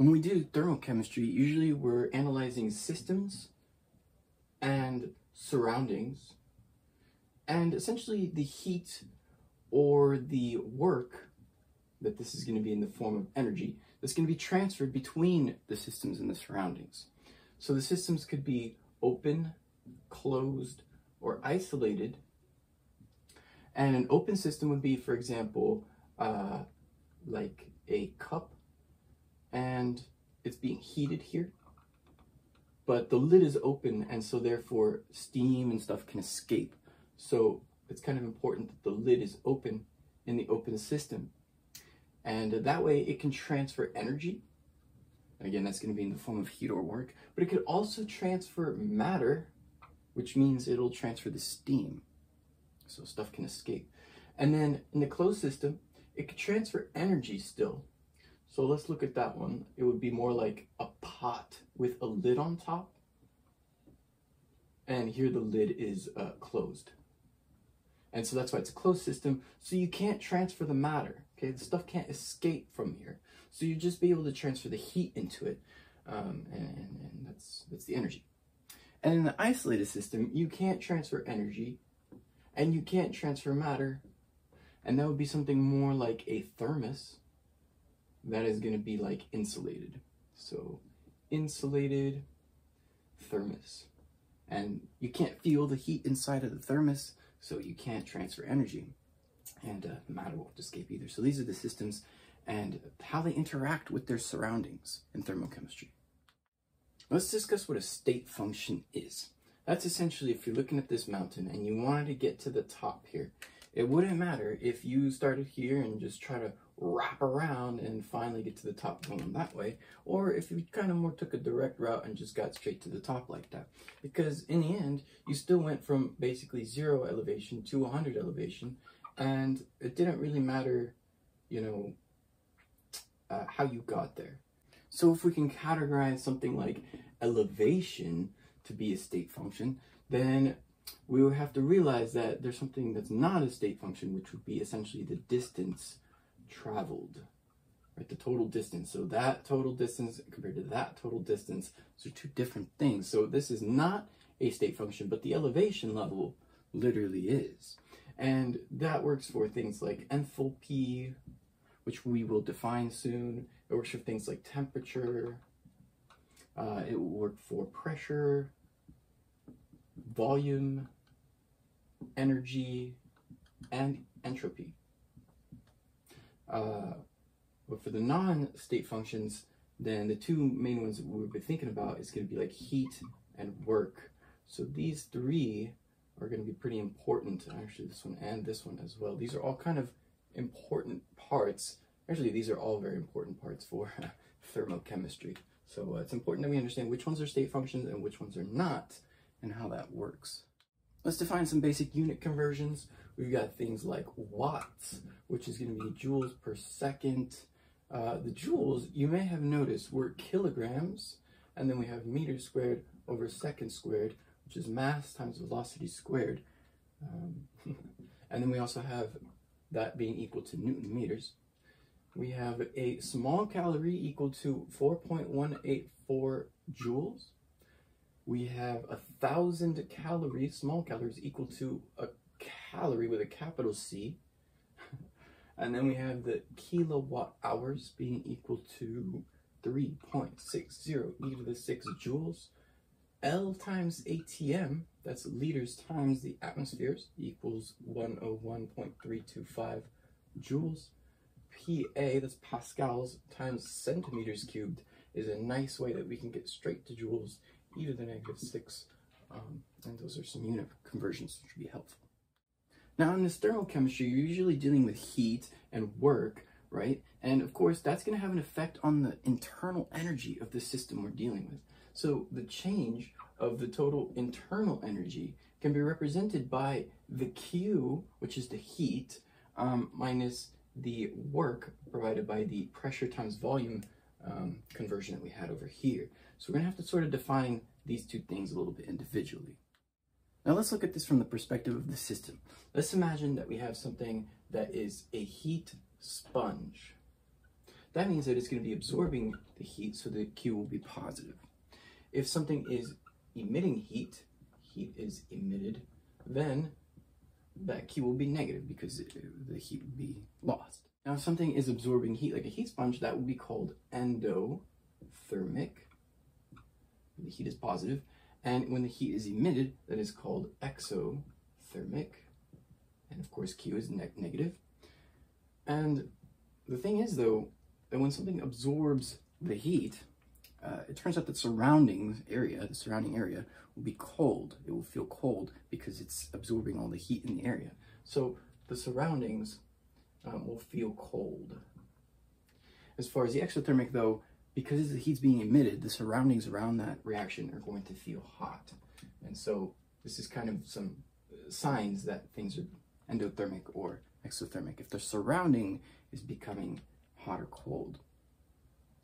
When we do thermochemistry, usually we're analyzing systems and surroundings, and essentially the heat or the work that this is going to be in the form of energy that's going to be transferred between the systems and the surroundings. So the systems could be open, closed, or isolated. And an open system would be, for example, like a cup, and it's being heated here, but the lid is open, and so therefore steam and stuff can escape. So it's kind of important that the lid is open in the open system, and that way it can transfer energy. And again, that's going to be in the form of heat or work, but it could also transfer matter, which means it'll transfer the steam, so stuff can escape. And then in the closed system, it could transfer energy still. So let's look at that one. It would be more like a pot with a lid on top, and here the lid is closed. And so that's why it's a closed system. So you can't transfer the matter, okay? The stuff can't escape from here. So you just be able to transfer the heat into it, and that's the energy. And in the isolated system, you can't transfer energy, and you can't transfer matter, and that would be something more like a thermos that is going to be like insulated. So insulated thermos. And you can't feel the heat inside of the thermos, so you can't transfer energy, and matter won't escape either. So these are the systems and how they interact with their surroundings in thermochemistry. Let's discuss what a state function is. That's essentially, if you're looking at this mountain and you wanted to get to the top here, it wouldn't matter if you started here and just try to wrap around and finally get to the top going that way, or if you kind of more took a direct route and just got straight to the top like that. Because in the end, you still went from basically 0 elevation to 100 elevation, and it didn't really matter, you know, how you got there. So if we can categorize something like elevation to be a state function, then we would have to realize that there's something that's not a state function, which would be essentially the distance traveled, right? The total distance. So that total distance compared to that total distance, those are two different things. So this is not a state function, but the elevation level literally is. And that works for things like enthalpy, which we will define soon. It works for things like temperature. It will work for pressure, volume, energy, and entropy. But for the non-state functions, then the two main ones that we've been thinking about is going to be like heat and work. So these three are going to be pretty important. Actually, this one and this one as well. These are all kind of important parts. Actually, these are all very important parts for thermochemistry. So it's important that we understand which ones are state functions and which ones are not, and how that works. Let's define some basic unit conversions. We've got things like watts, which is going to be joules per second. The joules, you may have noticed, were kilograms, and then we have meters squared over second squared, which is mass times velocity squared. And then we also have that being equal to Newton meters. We have a small calorie equal to 4.184 joules. We have 1,000 calories, small calories, equal to a calorie with a capital C. And then we have the kilowatt hours being equal to 3.60 e to the 6 joules. L times ATM, that's liters times the atmospheres, equals 101.325 joules. PA, that's pascals, times centimeters cubed, is a nice way that we can get straight to joules, e to the -6, and those are some unit conversions which would be helpful. Now in this thermochemistry, you're usually dealing with heat and work, right? And of course, that's going to have an effect on the internal energy of the system we're dealing with. So the change of the total internal energy can be represented by the Q, which is the heat, minus the work provided by the pressure times volume conversion that we had over here. So we're going to have to sort of define these two things a little bit individually. Now let's look at this from the perspective of the system. Let's imagine that we have something that is a heat sponge. that means that it's going to be absorbing the heat, so the Q will be positive. If something is emitting heat, heat is emitted, then that Q will be negative because the heat will be lost. Now, if something is absorbing heat, like a heat sponge, that would be called endothermic. The heat is positive. And when the heat is emitted, that is called exothermic. And of course, Q is negative. And the thing is, though, that when something absorbs the heat, it turns out that the surrounding area will be cold. It will feel cold because it's absorbing all the heat in the area. So the surroundings will feel cold. As far as the exothermic, though, because the heat's being emitted, the surroundings around that reaction are going to feel hot. And so this is kind of some signs that things are endothermic or exothermic, if the surrounding is becoming hot or cold.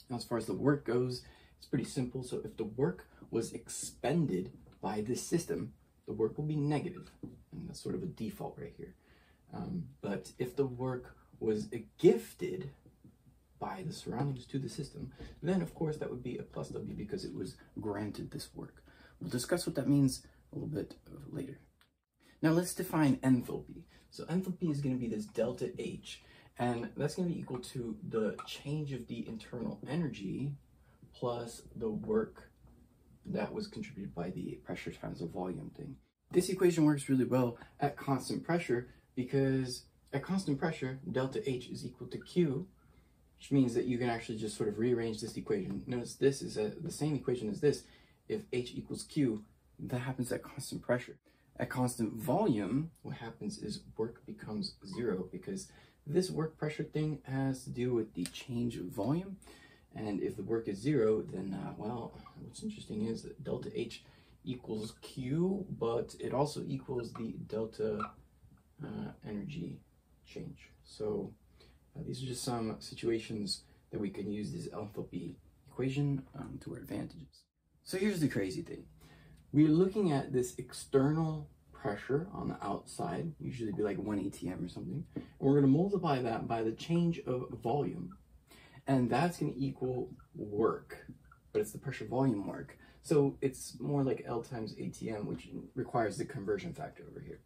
Now, as far as the work goes, it's pretty simple. So if the work was expended by this system, the work will be negative. And that's sort of a default right here. But if the work was gifted by the surroundings to the system, then of course that would be a plus W because it was granted this work. We'll discuss what that means a little bit later. Now let's define enthalpy. So enthalpy is going to be this delta H, and that's going to be equal to the change of the internal energy plus the work that was contributed by the pressure times the volume thing. This equation works really well at constant pressure because at constant pressure, delta H is equal to Q, which means that you can actually just sort of rearrange this equation. Notice this is the same equation as this. If H equals Q, that happens at constant pressure. At constant volume, what happens is work becomes zero because this work pressure thing has to do with the change of volume. And if the work is zero, then, well, what's interesting is that delta H equals Q, but it also equals the delta energy change. So these are just some situations that we can use this enthalpy equation to our advantages. So here's the crazy thing. We're looking at this external pressure on the outside, usually be like 1 atm or something, and we're going to multiply that by the change of volume. And that's going to equal work, but it's the pressure volume work. So it's more like L times ATM, which requires the conversion factor over here.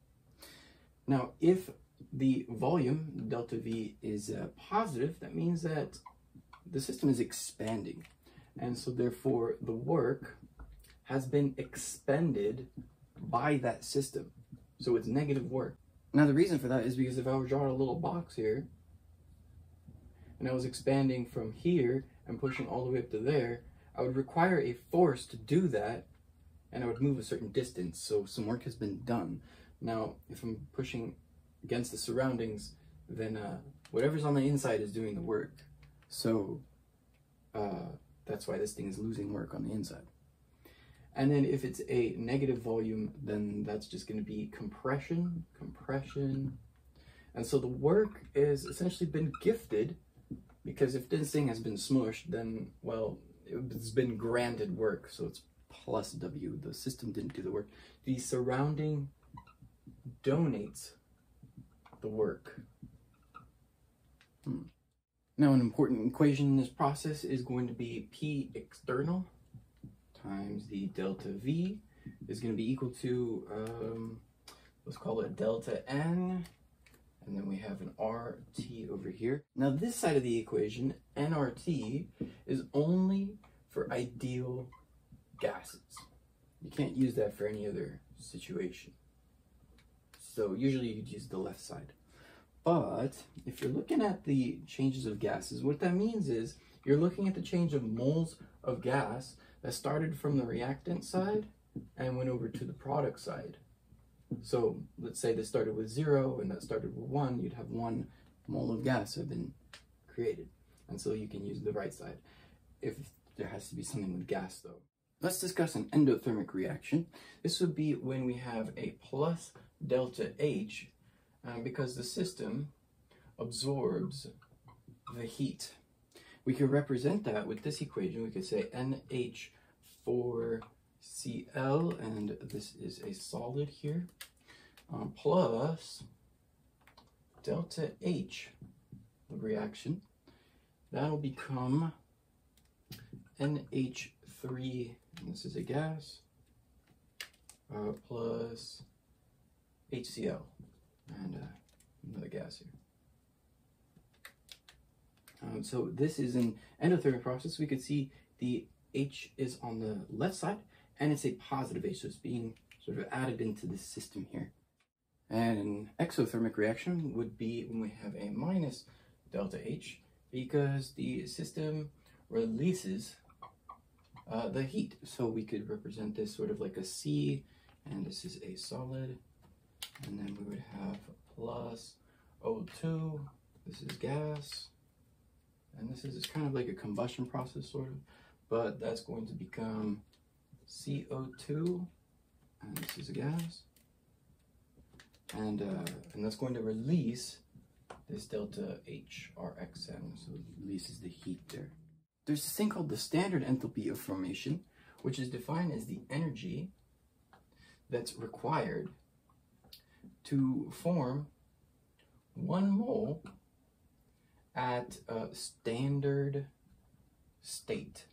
Now, if the volume, delta V, is positive, that means that the system is expanding. And so therefore, the work has been expended by that system. So it's negative work. Now, the reason for that is because if I were drawing a little box here, and I was expanding from here and pushing all the way up to there, I would require a force to do that, and I would move a certain distance, so some work has been done. Now, if I'm pushing against the surroundings, then whatever's on the inside is doing the work. So that's why this thing is losing work on the inside. And then if it's a negative volume, then that's just going to be compression. And so the work is essentially been gifted, because if this thing has been smushed, then, well, it's been granted work, so it's plus W. The system didn't do the work. The surrounding donates the work. Now, an important equation in this process is going to be P external times the delta V is going to be equal to, let's call it delta N, and then we have an RT over here. Now, this side of the equation, nRT, is only for ideal gases. You can't use that for any other situation. So usually you'd use the left side. But if you're looking at the changes of gases, what that means is you're looking at the change of moles of gas that started from the reactant side and went over to the product side. So let's say this started with 0 and that started with 1, you'd have 1 mole of gas have been created. And so you can use the right side. If there has to be something with gas though. Let's discuss an endothermic reaction. This would be when we have a plus delta H because the system absorbs the heat. We could represent that with this equation. We could say NH4Cl, and this is a solid here, plus delta H, the reaction, that'll become NH3, and this is a gas, plus HCl, and another gas here. So this is an endothermic process. We could see the H is on the left side, and it's a positive H, so it's being sort of added into this system here. And an exothermic reaction would be when we have a minus delta H, because the system releases the heat. So we could represent this sort of like a C, and this is a solid, and then we would have plus O2, this is gas, and this is kind of like a combustion process sort of, but that's going to become CO2, and this is a gas, and that's going to release this delta HRXN, so it releases the heat there. There's this thing called the standard enthalpy of formation, which is defined as the energy that's required to form 1 mole at a standard state.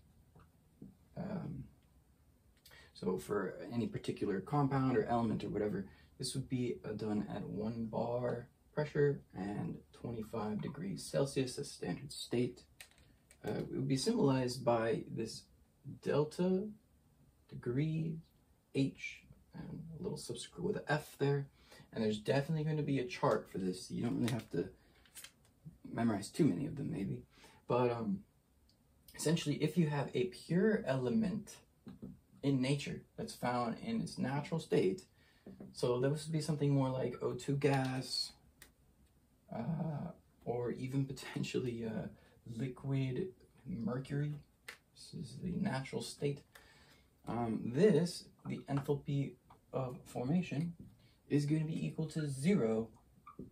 So for any particular compound or element or whatever, this would be done at 1 bar pressure and 25 degrees Celsius as standard state. It would be symbolized by this delta degree H and a little subscript with an F there. And there's definitely going to be a chart for this. You don't really have to memorize too many of them maybe. But essentially, if you have a pure element in nature that's found in its natural state, so this would be something more like O2 gas, or even potentially liquid mercury. This is the natural state. The enthalpy of formation is going to be equal to 0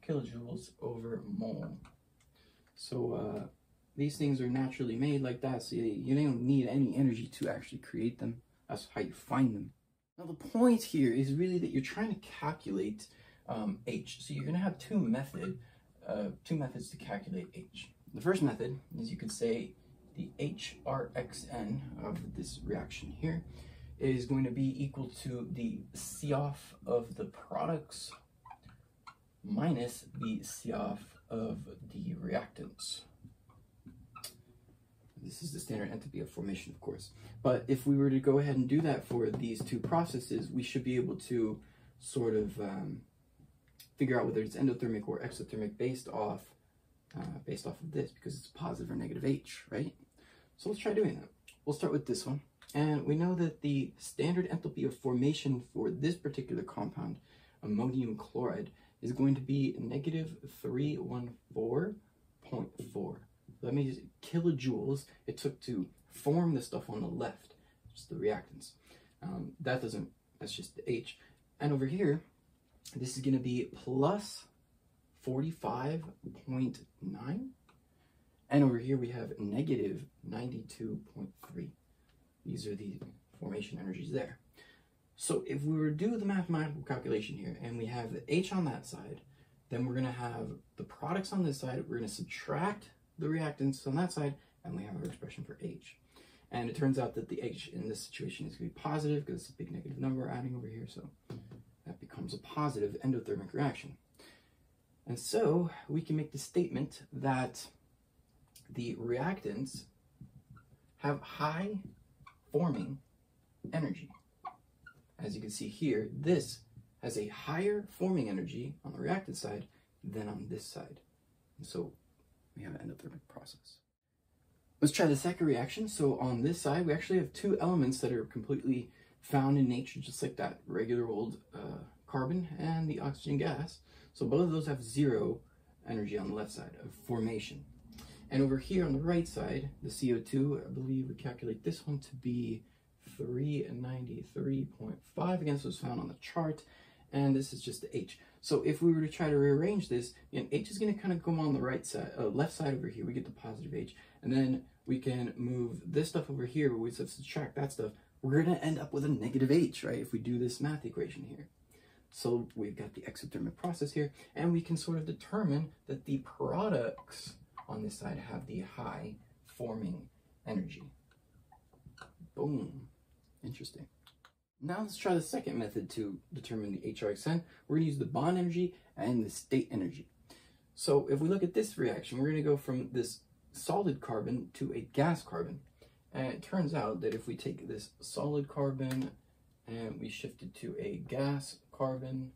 kilojoules over mole. So these things are naturally made like that, so you don't need any energy to actually create them. That's how you find them. Now the point here is really that you're trying to calculate H. So you're going to have two methods to calculate H. The first method is, you could say, the HRXN of this reaction here is going to be equal to the COF of the products minus the COF of the reactants. This is the standard enthalpy of formation, of course. But if we were to go ahead and do that for these two processes, we should be able to sort of figure out whether it's endothermic or exothermic based off of this, because it's positive or negative H, right? So let's try doing that. We'll start with this one. And we know that the standard enthalpy of formation for this particular compound, ammonium chloride, is going to be negative 314.4. That means kilojoules it took to form the stuff on the left, just the reactants. That's just the H. And over here, this is going to be plus 45.9. And over here we have negative 92.3. These are the formation energies there. So if we were to do the mathematical calculation here, and we have the H on that side, then we're going to have the products on this side, we're going to subtract the reactants on that side, and we have our expression for H. And it turns out that the H in this situation is going to be positive because it's a big negative number we're adding over here, so that becomes a positive endothermic reaction. And so we can make the statement that the reactants have high forming energy. As you can see here, this has a higher forming energy on the reactant side than on this side. And so we have an endothermic process. Let's try the second reaction. So on this side, we actually have two elements that are completely found in nature, just like that regular old carbon and the oxygen gas. So both of those have 0 energy on the left side of formation. And over here on the right side, the CO2, I believe we calculate this one to be 393.5. Again, so it's found on the chart. And this is just the H. So if we were to try to rearrange this, H is going to kind of come on the right side, left side over here. We get the positive H. And then we can move this stuff over here, where we subtract that stuff. We're going to end up with a negative H, right, if we do this math equation here. So we've got the exothermic process here, and we can sort of determine that the products on this side have the high forming energy. Boom. Interesting. Now let's try the second method to determine the HRXN. We're going to use the bond energy and the state energy. So if we look at this reaction, we're going to go from this solid carbon to a gas carbon. And it turns out that if we take this solid carbon and we shift it to a gas carbon,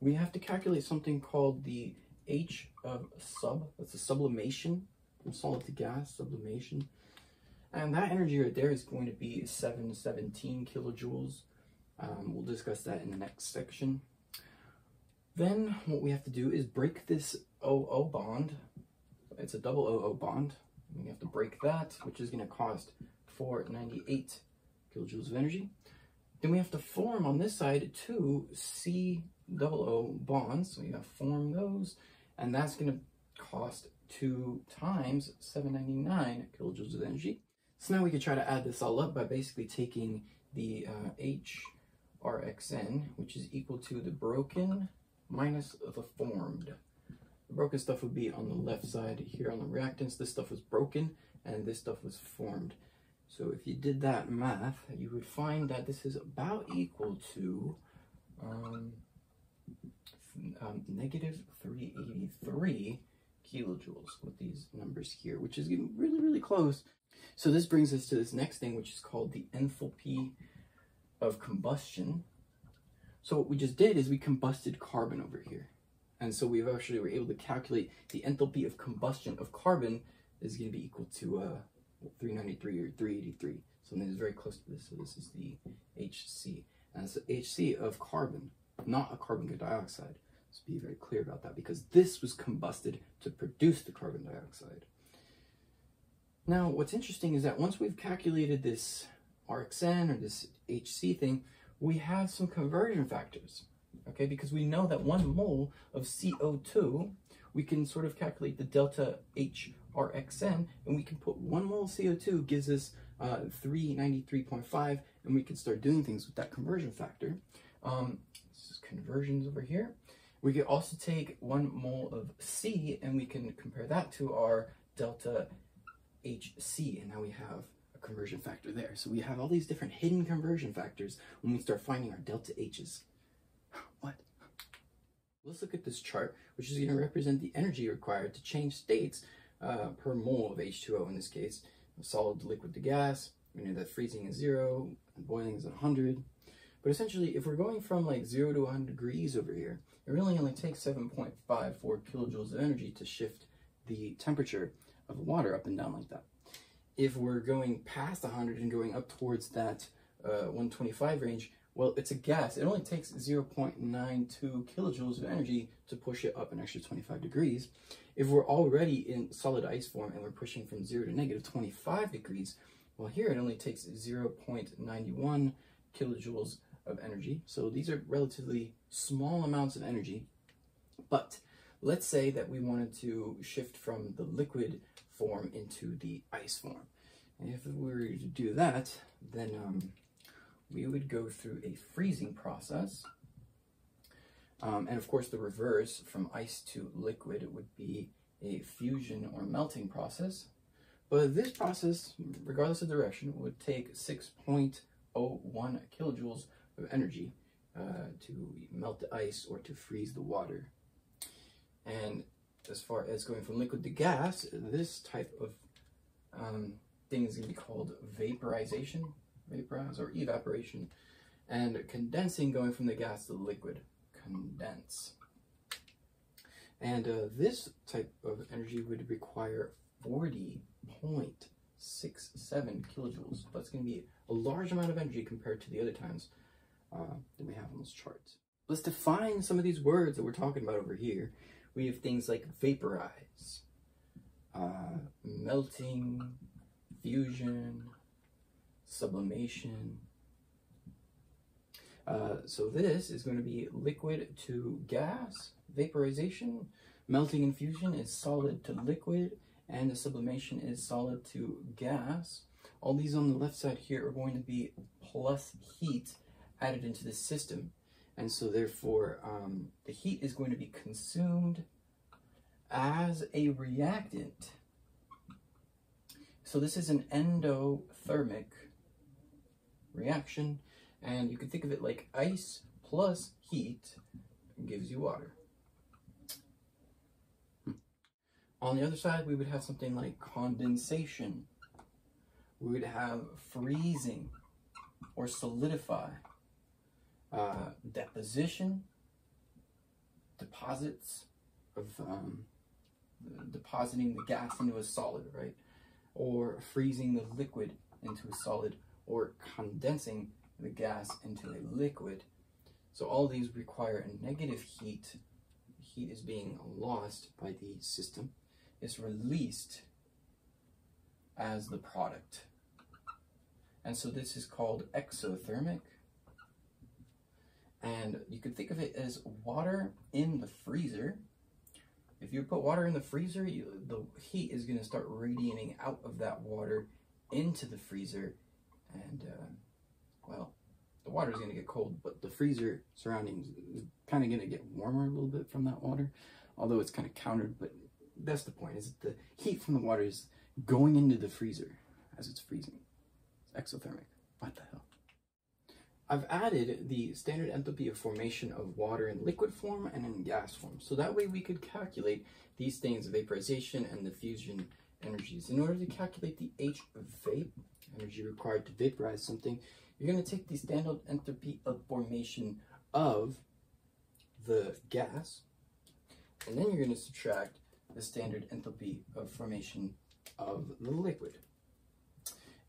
we have to calculate something called the H of sub. That's the sublimation from solid to gas, sublimation. And that energy right there is going to be 717 kilojoules. We'll discuss that in the next section. Then what we have to do is break this OO bond. It's a double OO bond. We have to break that, which is going to cost 498 kilojoules of energy. Then we have to form on this side two COO bonds. So you have to form those, and that's going to cost 2 times 799 kilojoules of energy. So now we can try to add this all up by basically taking the HRXN, which is equal to the broken minus the formed. The broken stuff would be on the left side here on the reactants. This stuff was broken and this stuff was formed. So if you did that math, you would find that this is about equal to negative 383 kilojoules with these numbers here, which is getting really, really close. So this brings us to this next thing, which is called the enthalpy of combustion. So what we just did is we combusted carbon over here. And so we actually were able to calculate the enthalpy of combustion of carbon is going to be equal to 393 or 383. Something that's very close to this. So this is the HC. And it's the HC of carbon, not a carbon dioxide. Let's be very clear about that, because this was combusted to produce the carbon dioxide. Now, what's interesting is that once we've calculated this RXN or this HC thing, we have some conversion factors, okay? Because we know that 1 mole of CO2, we can sort of calculate the delta HRXN, and we can put 1 mole of CO2 gives us 393.5, and we can start doing things with that conversion factor. This is conversions over here. We could also take 1 mole of C, and we can compare that to our delta HC, and now we have a conversion factor there. So we have all these different hidden conversion factors when we start finding our delta H's. What? Let's look at this chart, which is going to represent the energy required to change states per mole of H2O in this case. Solid to liquid to gas. We know that freezing is 0, and boiling is 100. But essentially, if we're going from like 0 to 100 degrees over here, it really only takes 7.54 kilojoules of energy to shift the temperature of water up and down like that. If we're going past 100 and going up towards that 125 range, well, it's a gas. It only takes 0.92 kilojoules of energy to push it up an extra 25 degrees. If we're already in solid ice form and we're pushing from 0 to negative 25 degrees, well, here it only takes 0.91 kilojoules of energy. So these are relatively small amounts of energy. But let's say that we wanted to shift from the liquid form into the ice form. And if we were to do that, then we would go through a freezing process. And of course, the reverse from ice to liquid would be a fusion or melting process. But this process, regardless of direction, would take 6.01 kilojoules of energy to melt the ice or to freeze the water. And as far as going from liquid to gas, this type of thing is going to be called vaporization, vaporize, or evaporation, and condensing, going from the gas to the liquid, condense. And this type of energy would require 40.67 kilojoules. That's going to be a large amount of energy compared to the other times that we have on this chart. Let's define some of these words that we're talking about over here. We have things like vaporize, melting, fusion, sublimation. So this is going to be liquid to gas, vaporization. Melting and fusion is solid to liquid, and the sublimation is solid to gas. All these on the left side here are going to be plus heat added into the system. And so therefore, the heat is going to be consumed as a reactant, so this is an endothermic reaction, and you can think of it like ice plus heat gives you water. On the other side, we would have something like condensation. We would have freezing or solidify, deposition, deposits of depositing the gas into a solid, right? Or freezing the liquid into a solid, or condensing the gas into a liquid. So all these require a negative heat. Heat is being lost by the system. It's released as the product. And so this is called exothermic. And you could think of it as water in the freezer. If you put water in the freezer, the heat is going to start radiating out of that water into the freezer. And, well, the water is going to get cold, but the freezer surroundings is kind of going to get warmer a little bit from that water. Although it's kind of countered, but that's the point, is that the heat from the water is going into the freezer as it's freezing. It's exothermic. What the hell? I've added the standard enthalpy of formation of water in liquid form and in gas form. So that way we could calculate these things, vaporization and the fusion energies. In order to calculate the H vape, energy required to vaporize something, you're going to take the standard enthalpy of formation of the gas, and then you're going to subtract the standard enthalpy of formation of the liquid.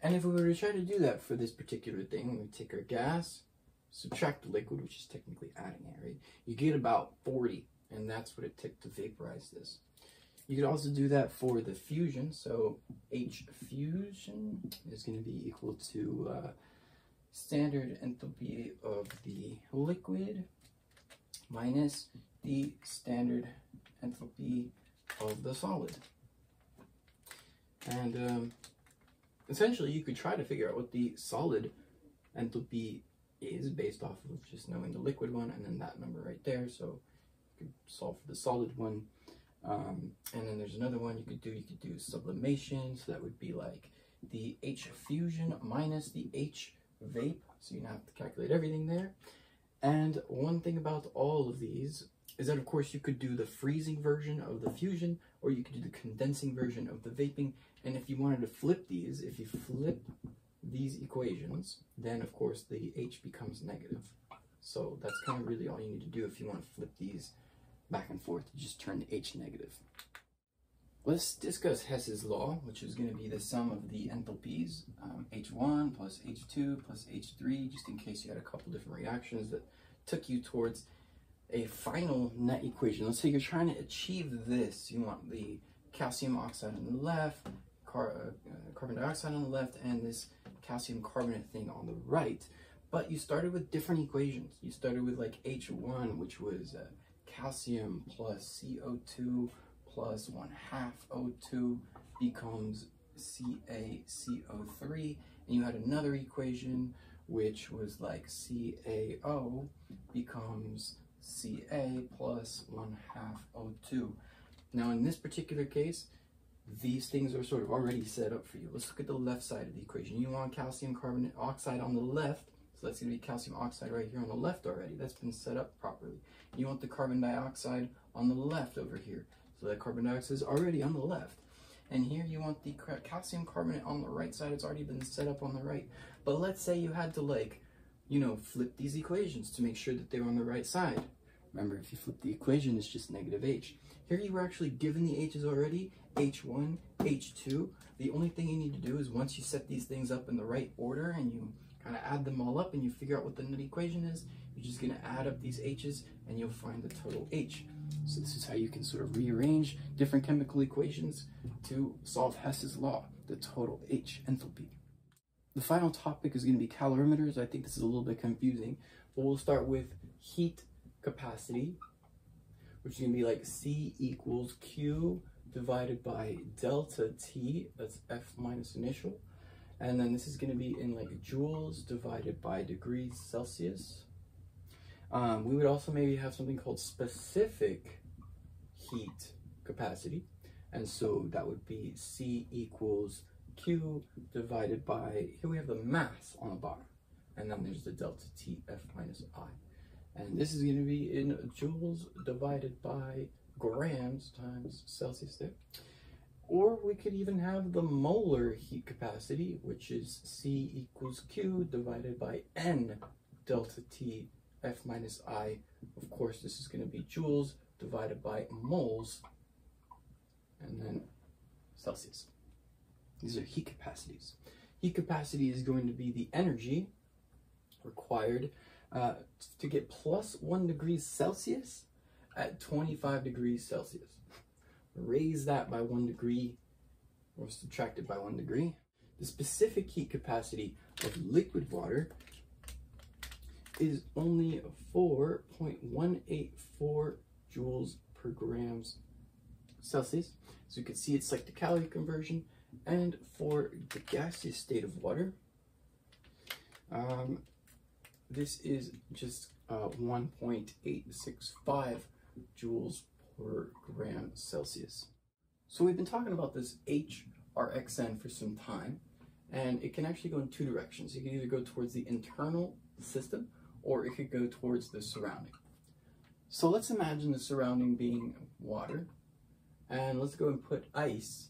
And if we were to try to do that for this particular thing, we take our gas, subtract the liquid, which is technically adding it, right? You get about 40, and that's what it took to vaporize this. You could also do that for the fusion. So H fusion is going to be equal to standard enthalpy of the liquid minus the standard enthalpy of the solid. And essentially, you could try to figure out what the solid enthalpy is based off of just knowing the liquid one and then that number right there. So you could solve for the solid one. And then there's another one you could do sublimation. So that would be like the H fusion minus the H vape. So you have to calculate everything there. And one thing about all of these is that, of course, you could do the freezing version of the fusion, or you could do the condensing version of the vaping. And if you wanted to flip these, if you flip these equations, then of course the H becomes negative. So that's kind of really all you need to do if you want to flip these back and forth. You just turn the H negative. Let's discuss Hess's law, which is going to be the sum of the enthalpies, H1 plus H2 plus H3, just in case you had a couple different reactions that took you towards a final net equation. Let's say you're trying to achieve this. You want the calcium oxide on the left, carbon dioxide on the left, and this calcium carbonate thing on the right. But you started with different equations. You started with like H1, which was calcium plus CO2 plus 1/2 O2 becomes CaCO3, and you had another equation which was like CaO becomes Ca plus 1/2 O2. Now in this particular case, these things are sort of already set up for you. Let's look at the left side of the equation. You want calcium carbonate oxide on the left, so that's going to be calcium oxide right here on the left already. That's been set up properly. You want the carbon dioxide on the left over here, so that carbon dioxide is already on the left. And here you want the calcium carbonate on the right side. It's already been set up on the right. But let's say you had to, like, you know, flip these equations to make sure that they were on the right side. Remember, if you flip the equation, it's just negative H. Here you were actually given the H's already, H1, H2. The only thing you need to do is once you set these things up in the right order and you kind of add them all up and you figure out what the net equation is, you're just going to add up these H's and you'll find the total H. So this is how you can sort of rearrange different chemical equations to solve Hess's law, the total H enthalpy. The final topic is going to be calorimeters. I think this is a little bit confusing, but we'll start with heat capacity, which is going to be like C equals Q divided by delta T, that's F minus initial. And then this is going to be in like joules divided by degrees Celsius. We would also maybe have something called specific heat capacity. And so that would be C equals Q divided by, here we have the mass on the bottom, and then there's the delta T F minus I. And this is going to be in joules divided by grams times Celsius there. Or we could even have the molar heat capacity, which is C equals Q divided by N delta T F minus I. Of course, this is going to be joules divided by moles, and then Celsius. These are heat capacities. Heat capacity is going to be the energy required to get plus 1 degree Celsius at 25 degrees Celsius. Raise that by 1 degree, or subtract it by 1 degree. The specific heat capacity of liquid water is only 4.184 joules per grams Celsius. So you can see it's like the calorie conversion. And for the gaseous state of water, this is just 1.865 joules per gram Celsius. So we've been talking about this HRXN for some time, and it can actually go in two directions. It can either go towards the internal system, or it could go towards the surrounding. So let's imagine the surrounding being water, and let's go and put ice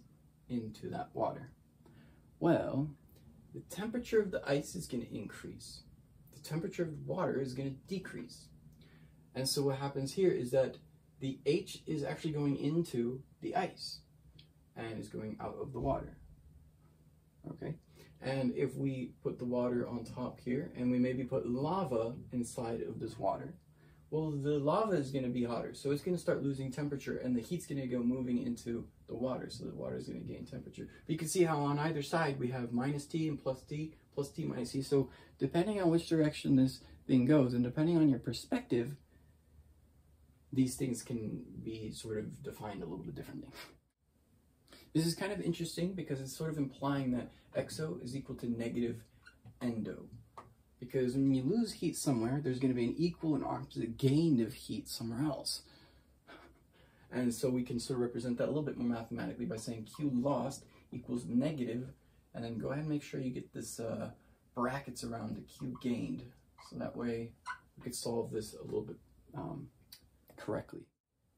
into that water. Well, the temperature of the ice is going to increase. The temperature of the water is going to decrease. And so what happens here is that the H is actually going into the ice and is going out of the water. Okay? And if we put the water on top here and we maybe put lava inside of this water, well, the lava is going to be hotter, so it's going to start losing temperature, and the heat's going to go moving into the water, so the water is going to gain temperature. But you can see how on either side we have minus T and plus T minus T. So depending on which direction this thing goes, and depending on your perspective, these things can be sort of defined a little bit differently. This is kind of interesting because it's sort of implying that exo is equal to negative endo. Because when you lose heat somewhere, there's going to be an equal and opposite gain of heat somewhere else. And so we can sort of represent that a little bit more mathematically by saying Q lost equals negative, and then go ahead and make sure you get this brackets around the Q gained, so that way we could solve this a little bit correctly.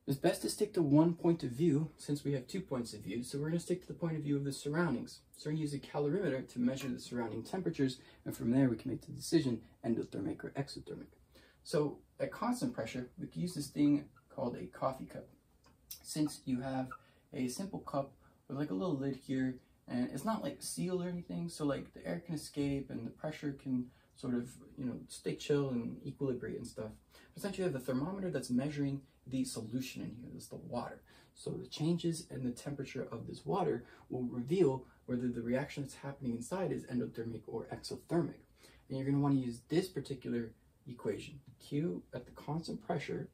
It's best to stick to one point of view since we have 2 points of view, so we're going to stick to the point of view of the surroundings. So we're going to use a calorimeter to measure the surrounding temperatures, and from there we can make the decision, endothermic or exothermic. So at constant pressure, we can use this thing called a coffee cup. Since you have a simple cup with like a little lid here, and it's not like sealed or anything, so like the air can escape and the pressure can sort of, you know, stay chill and equilibrate and stuff. Essentially, you have a thermometer that's measuring the solution in here. This is the water. So the changes in the temperature of this water will reveal whether the reaction that's happening inside is endothermic or exothermic. And you're going to want to use this particular equation. Q at the constant pressure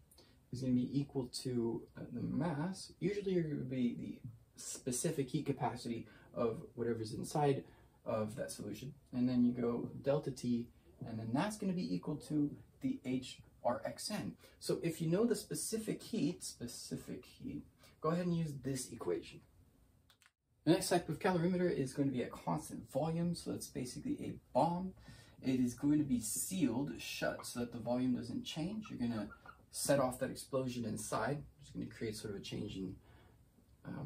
is going to be equal to the mass. Usually you're going to be the specific heat capacity of whatever's inside of that solution. And then you go delta T, and then that's going to be equal to the HRXN. So if you know the specific heat, go ahead and use this equation. The next type of calorimeter is going to be at constant volume, so that's basically a bomb. It is going to be sealed shut so that the volume doesn't change. You're going to set off that explosion inside. It's going to create sort of a change in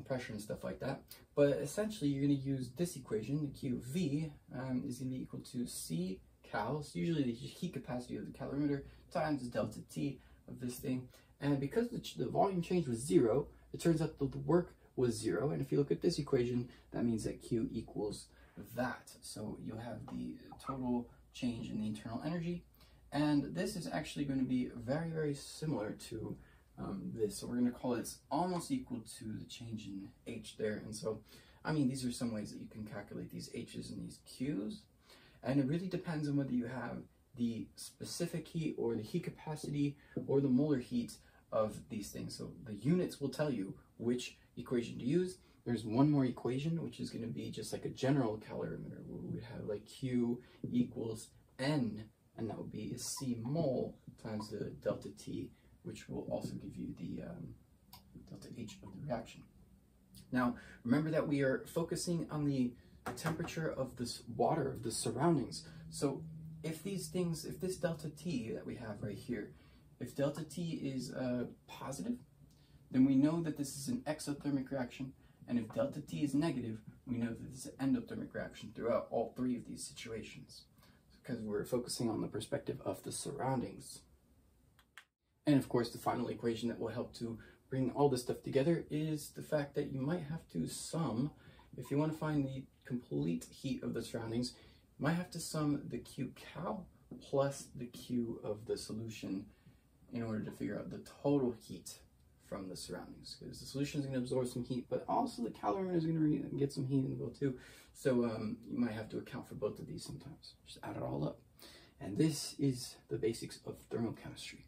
pressure and stuff like that. But essentially, you're going to use this equation. The QV is going to be equal to C cal. It's usually the heat capacity of the calorimeter times the delta T of this thing. And because the volume change was 0, it turns out that the work was 0. And if you look at this equation, that means that Q equals that. So you'll have the total change in the internal energy. And this is actually going to be very, very similar to this. So we're going to call it almost equal to the change in H there. And so, I mean, these are some ways that you can calculate these H's and these Q's. And it really depends on whether you have the specific heat or the heat capacity or the molar heat of these things. So the units will tell you which equation to use. There's one more equation, which is going to be just like a general calorimeter, where we have like Q equals N, and that would be C mole times the delta T, which will also give you the delta H of the reaction. Now, remember that we are focusing on the temperature of this water, of the surroundings. So if these things, if this delta T that we have right here, if delta T is positive, then we know that this is an exothermic reaction. And if delta T is negative, we know that this is an endothermic reaction throughout all three of these situations, because we're focusing on the perspective of the surroundings. And of course, the final equation that will help to bring all this stuff together is the fact that you might have to sum, if you want to find the complete heat of the surroundings, you might have to sum the Q cal plus the Q of the solution in order to figure out the total heat from the surroundings, because the solution is going to absorb some heat, but also the calorimeter is going to get some heat in well too. So you might have to account for both of these sometimes. Just add it all up. And this is the basics of thermochemistry.